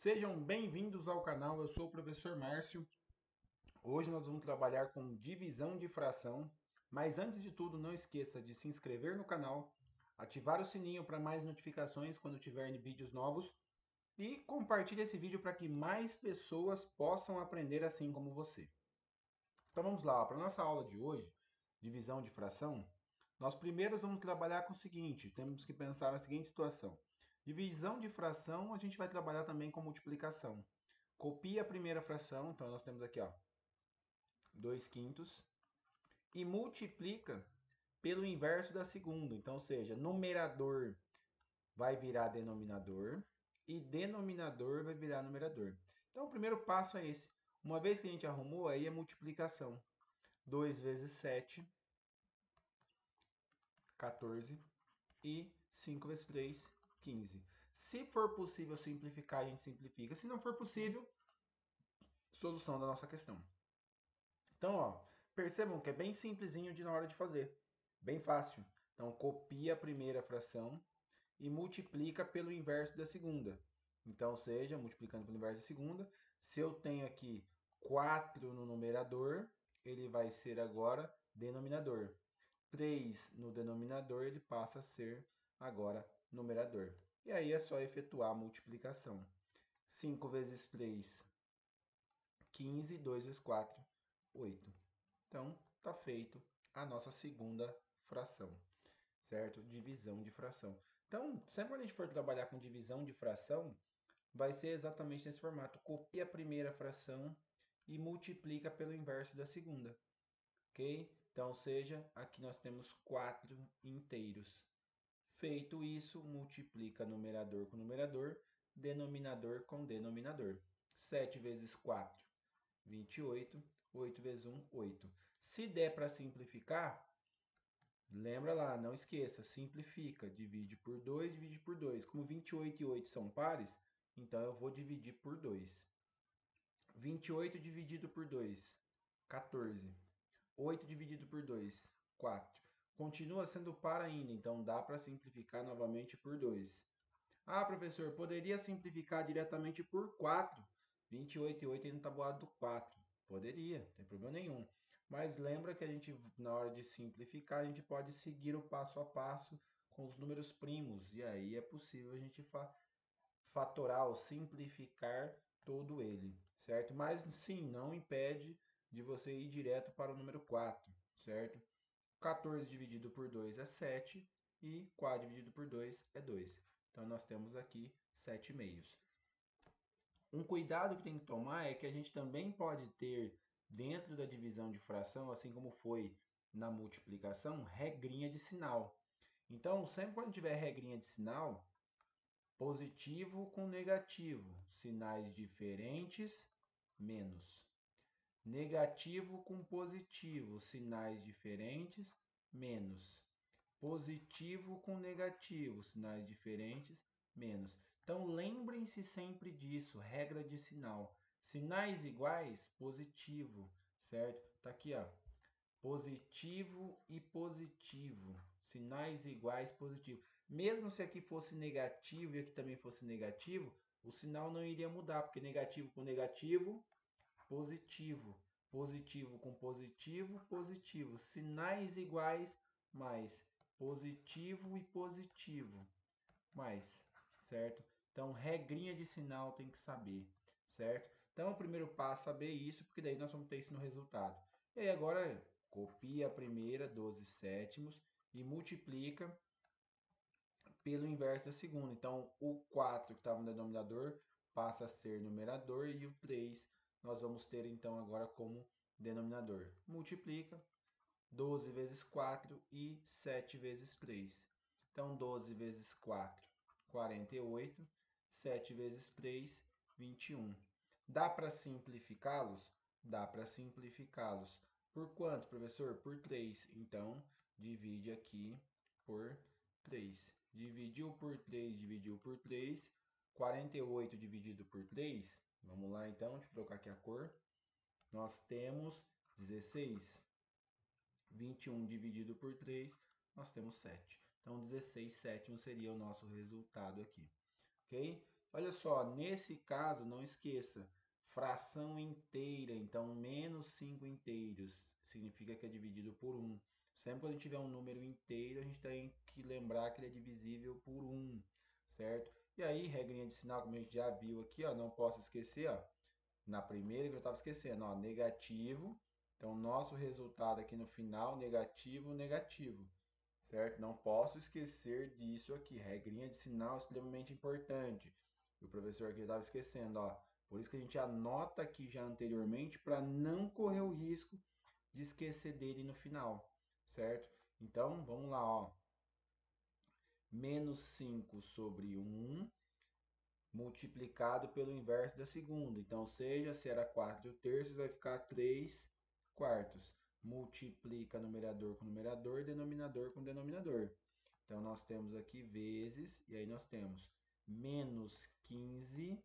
Sejam bem-vindos ao canal, eu sou o professor Márcio. Hoje nós vamos trabalhar com divisão de fração, mas antes de tudo não esqueça de se inscrever no canal, ativar o sininho para mais notificações quando tiver vídeos novos e compartilhe esse vídeo para que mais pessoas possam aprender assim como você. Então vamos lá, para a nossa aula de hoje, divisão de fração, nós primeiro vamos trabalhar com o seguinte, temos que pensar na seguinte situação. Divisão de fração, a gente vai trabalhar também com multiplicação. Copia a primeira fração, então nós temos aqui, ó, 2 quintos, e multiplica pelo inverso da segunda. Então, ou seja, numerador vai virar denominador e denominador vai virar numerador. Então, o primeiro passo é esse. Uma vez que a gente arrumou, aí é multiplicação. 2 vezes 7, 14, e 5 vezes 3, 15. Se for possível simplificar, a gente simplifica. Se não for possível, solução da nossa questão. Então, ó, percebam que é bem simplesinho na hora de fazer. Bem fácil. Então, copia a primeira fração e multiplica pelo inverso da segunda. Então, seja, multiplicando pelo inverso da segunda, se eu tenho aqui 4 no numerador, ele vai ser agora denominador. 3 no denominador, ele passa a ser agora numerador. E aí é só efetuar a multiplicação. 5 vezes 3, 15, 2 vezes 4, 8. Então, está feito a nossa segunda fração, certo? Divisão de fração. Então, sempre que a gente for trabalhar com divisão de fração, vai ser exatamente nesse formato. Copia a primeira fração e multiplica pelo inverso da segunda, ok? Então, seja, aqui nós temos 4 inteiros. Feito isso, multiplica numerador com numerador, denominador com denominador. 7 vezes 4, 28. 8 vezes 1, 8. Se der para simplificar, lembra lá, não esqueça, simplifica. Divide por 2, divide por 2. Como 28 e 8 são pares, então eu vou dividir por 2. 28 dividido por 2, 14. 8 dividido por 2, 4. Continua sendo par ainda, então dá para simplificar novamente por 2. Ah, professor, poderia simplificar diretamente por 4. 28 e 8 ainda está tabuado do 4. Poderia, não tem problema nenhum. Mas lembra que a gente, na hora de simplificar, a gente pode seguir o passo a passo com os números primos. E aí é possível a gente fatorar ou simplificar todo ele, certo? Mas sim, não impede de você ir direto para o número 4, certo? 14 dividido por 2 é 7 e 4 dividido por 2 é 2. Então nós temos aqui 7 meios. Um cuidado que tem que tomar é que a gente também pode ter dentro da divisão de fração, assim como foi na multiplicação, regrinha de sinal. Então, sempre quando tiver regrinha de sinal, positivo com negativo, sinais diferentes, menos. Negativo com positivo, sinais diferentes, menos. Positivo com negativo, sinais diferentes, menos. Então lembrem-se sempre disso, regra de sinal. Sinais iguais, positivo, certo? Tá aqui, ó. Positivo e positivo. Sinais iguais, positivo. Mesmo se aqui fosse negativo e aqui também fosse negativo, o sinal não iria mudar, porque negativo com negativo, positivo. Positivo com positivo, positivo. Sinais iguais, mais positivo e positivo, mais, certo? Então, regrinha de sinal tem que saber, certo? Então, o primeiro passo é saber isso, porque daí nós vamos ter isso no resultado. E aí, agora, copia a primeira, 12 sétimos, e multiplica pelo inverso da segunda. Então, o 4 que estava no denominador passa a ser numerador e o 3 nós vamos ter então agora como denominador. Multiplica 12 vezes 4 e 7 vezes 3. Então, 12 vezes 4, 48. 7 vezes 3, 21. Dá para simplificá-los? Dá para simplificá-los. Por quanto, professor? Por 3. Então, divide aqui por 3. Dividiu por 3, dividiu por 3. 48 dividido por 3. Vamos lá, então. Deixa eu trocar aqui a cor. Nós temos 16. 21 dividido por 3, nós temos 7. Então, 16 sétimos seria o nosso resultado aqui. Ok? Olha só, nesse caso, não esqueça, fração inteira, então menos 5 inteiros significa que é dividido por 1. Sempre quando a gente tiver um número inteiro, a gente tem que lembrar que ele é divisível por 1, certo? E aí, regrinha de sinal, como a gente já viu aqui, ó, não posso esquecer, ó, na primeira que eu estava esquecendo, ó, negativo. Então, nosso resultado aqui no final, negativo, negativo, certo? Não posso esquecer disso aqui. Regrinha de sinal extremamente importante. O professor aqui estava esquecendo, ó. Por isso que a gente anota aqui já anteriormente para não correr o risco de esquecer dele no final, certo? Então, vamos lá, ó. Menos 5 sobre 1 multiplicado pelo inverso da segunda. Então, seja se era 4 terços, vai ficar 3 quartos. Multiplica numerador com numerador, denominador com denominador. Então, nós temos aqui vezes, e aí nós temos menos 15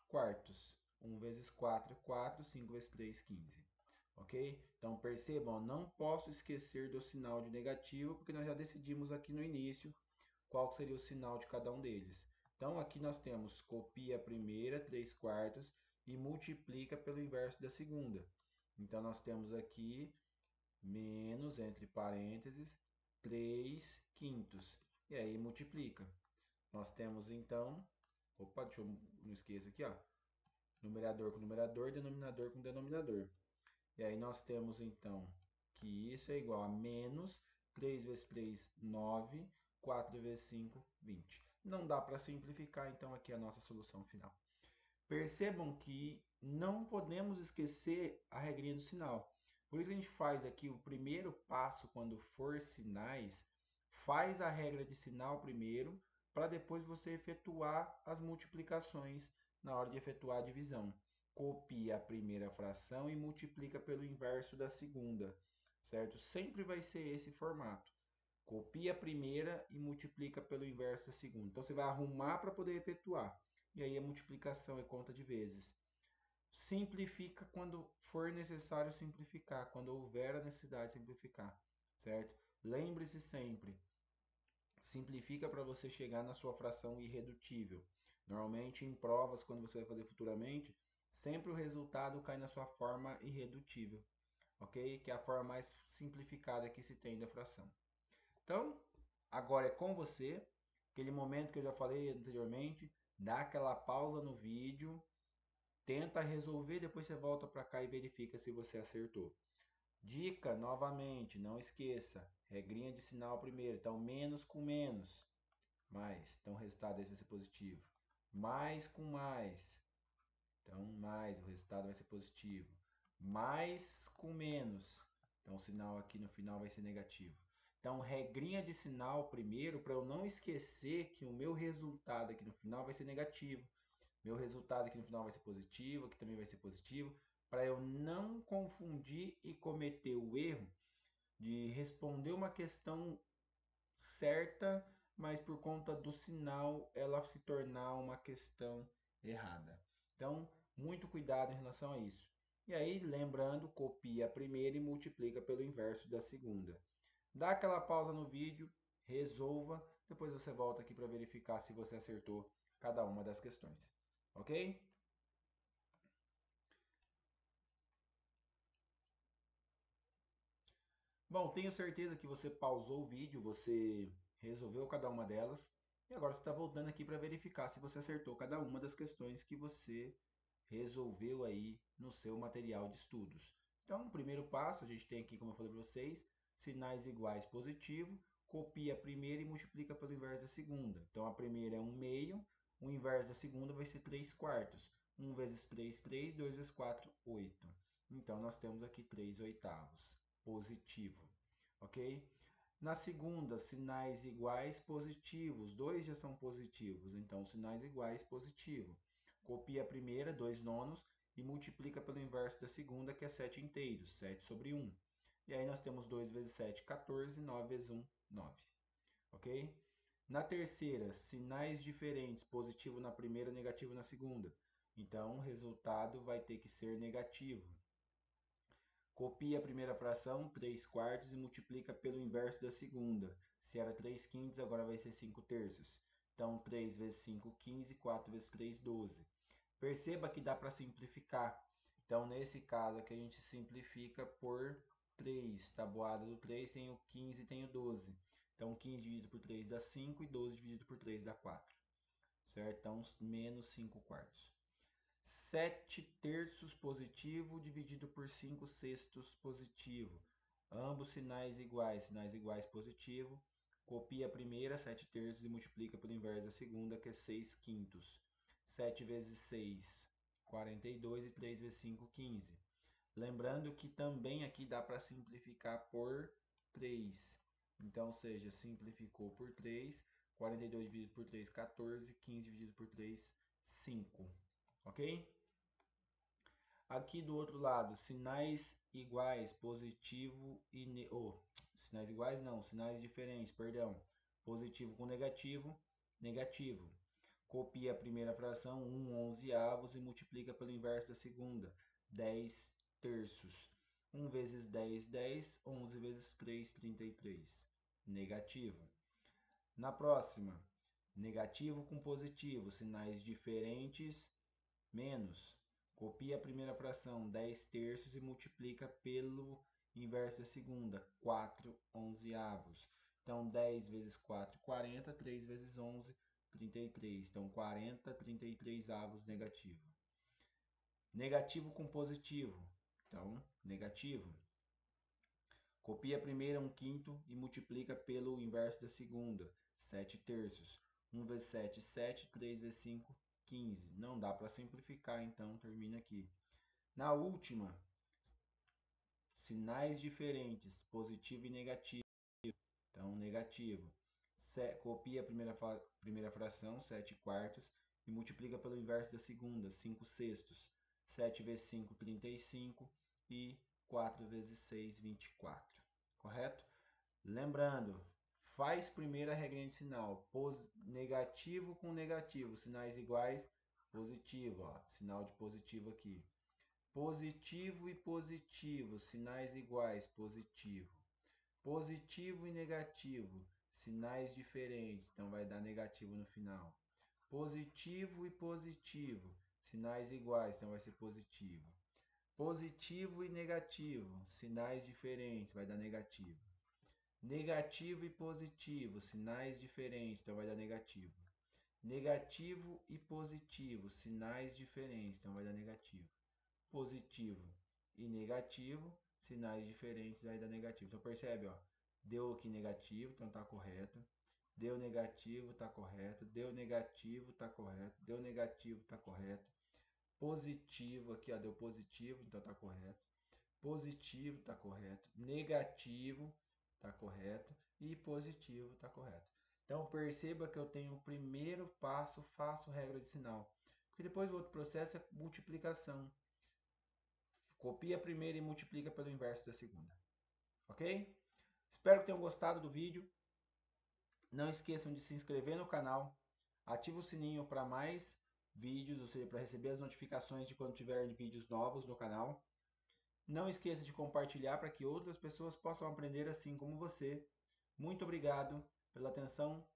quartos. 1 vezes 4 é 4, 5 vezes 3, 15. Ok? Então, percebam, não posso esquecer do sinal de negativo, porque nós já decidimos aqui no início qual seria o sinal de cada um deles. Então, aqui nós temos copia a primeira, 3 quartos, e multiplica pelo inverso da segunda. Então, nós temos aqui menos, entre parênteses, 3 quintos. E aí, multiplica. Nós temos, então, opa, deixa eu não esqueça aqui, ó, numerador com numerador, denominador com denominador. E aí, nós temos, então, que isso é igual a menos 3 vezes 3, 9, 4 vezes 5, 20. Não dá para simplificar, então aqui é a nossa solução final. Percebam que não podemos esquecer a regrinha do sinal. Por isso que a gente faz aqui o primeiro passo quando for sinais, faz a regra de sinal primeiro, para depois você efetuar as multiplicações na hora de efetuar a divisão. Copia a primeira fração e multiplica pelo inverso da segunda, certo? Sempre vai ser esse formato. Copia a primeira e multiplica pelo inverso da segunda. Então você vai arrumar para poder efetuar. E aí a multiplicação é conta de vezes. Simplifica quando for necessário simplificar, quando houver a necessidade de simplificar, certo? Lembre-se sempre, simplifica para você chegar na sua fração irredutível. Normalmente em provas, quando você vai fazer futuramente, sempre o resultado cai na sua forma irredutível, ok? Que é a forma mais simplificada que se tem da fração. Então, agora é com você, aquele momento que eu já falei anteriormente, dá aquela pausa no vídeo, tenta resolver, depois você volta para cá e verifica se você acertou. Dica, novamente, não esqueça, regrinha de sinal primeiro, então menos com menos, mais, então o resultado desse vai ser positivo. Mais com mais, então mais, o resultado vai ser positivo. Mais com menos, então o sinal aqui no final vai ser negativo. Então, regrinha de sinal primeiro, para eu não esquecer que o meu resultado aqui no final vai ser negativo. Meu resultado aqui no final vai ser positivo, aqui também vai ser positivo, para eu não confundir e cometer o erro de responder uma questão certa, mas por conta do sinal ela se tornar uma questão errada. Então, muito cuidado em relação a isso. E aí, lembrando, copia a primeira e multiplica pelo inverso da segunda. Dá aquela pausa no vídeo, resolva, depois você volta aqui para verificar se você acertou cada uma das questões. Ok? Bom, tenho certeza que você pausou o vídeo, você resolveu cada uma delas, e agora você está voltando aqui para verificar se você acertou cada uma das questões que você resolveu aí no seu material de estudos. Então, o primeiro passo, a gente tem aqui, como eu falei para vocês, sinais iguais positivo, copia a primeira e multiplica pelo inverso da segunda. Então, a primeira é 1/2, o inverso da segunda vai ser 3 quartos. 1 vezes 3, 3, 2 vezes 4, 8. Então, nós temos aqui 3 oitavos, positivo, ok? Na segunda, sinais iguais positivos, dois já são positivos, então sinais iguais positivo. Copia a primeira, 2 nonos, e multiplica pelo inverso da segunda, que é 7 inteiros, 7 sobre 1. E aí nós temos 2 vezes 7, 14, 9 vezes 1, 9. Ok? Na terceira, sinais diferentes, positivo na primeira, negativo na segunda. Então, o resultado vai ter que ser negativo. Copia a primeira fração, 3 quartos, e multiplica pelo inverso da segunda. Se era 3 quintos, agora vai ser 5 terços. Então, 3 vezes 5, 15, 4 vezes 3, 12. Perceba que dá para simplificar. Então, nesse caso aqui, a gente simplifica por 3. Tabuada do 3, tem o 15 e tem o 12. Então, 15 dividido por 3 dá 5 e 12 dividido por 3 dá 4. Certo? Então, menos 5 quartos. 7 terços positivo dividido por 5 sextos positivo. Ambos sinais iguais positivo. Copia a primeira, 7 terços, e multiplica pelo inverso da segunda, que é 6 quintos. 7 vezes 6, 42, e 3 vezes 5, 15. Lembrando que também aqui dá para simplificar por 3. Então, seja, simplificou por 3, 42 dividido por 3, 14, 15 dividido por 3, 5. Ok? Aqui do outro lado, sinais iguais, positivo e... sinais iguais não, sinais diferentes, perdão. Positivo com negativo, negativo. Copia a primeira fração, 1 onzeavos, e multiplica pelo inverso da segunda, 10 terços. 1 vezes 10, 10. 11 vezes 3, 33. Negativo. Na próxima, negativo com positivo, sinais diferentes, menos. Copia a primeira fração, 10 terços, e multiplica pelo inverso da segunda, 4 onzeavos. Então, 10 vezes 4, 40, 3 vezes 11, 33. Então, 40, 33 avos negativo. Negativo com positivo. Então, negativo. Copia a primeira, 1 quinto, e multiplica pelo inverso da segunda, 7 terços. 1 vezes 7, 7. 3 vezes 5, 15. Não dá para simplificar, então termina aqui. Na última, sinais diferentes, positivo e negativo. Então, negativo. Copia a primeira fração, 7 quartos, e multiplica pelo inverso da segunda, 5 sextos. 7 vezes 5, 35, e 4 vezes 6, 24. Correto? Lembrando, faz primeiro a regrinha de sinal. Negativo com negativo, sinais iguais, positivo. Ó, sinal de positivo aqui. Positivo e positivo, sinais iguais, positivo. Positivo e negativo, sinais diferentes, então vai dar negativo no final. Positivo e positivo, sinais iguais, então vai ser positivo. Positivo e negativo, sinais diferentes, vai dar negativo. Negativo e positivo, sinais diferentes, então vai dar negativo. Negativo e positivo, sinais diferentes, então vai dar negativo. Positivo e negativo, sinais diferentes, vai dar negativo. Então percebe, ó, deu aqui negativo, então tá correto. Deu negativo, tá correto. Deu negativo, tá correto. Deu negativo, tá correto. Positivo aqui, ó, deu positivo, então tá correto. Positivo tá correto. Negativo tá correto. E positivo tá correto. Então perceba que eu tenho o primeiro passo, faço regra de sinal. Porque depois o outro processo é multiplicação. Copia a primeira e multiplica pelo inverso da segunda. Ok? Espero que tenham gostado do vídeo. Não esqueçam de se inscrever no canal. Ative o sininho para mais vídeos, ou seja, para receber as notificações de quando tiver vídeos novos no canal. Não esqueça de compartilhar para que outras pessoas possam aprender assim como você. Muito obrigado pela atenção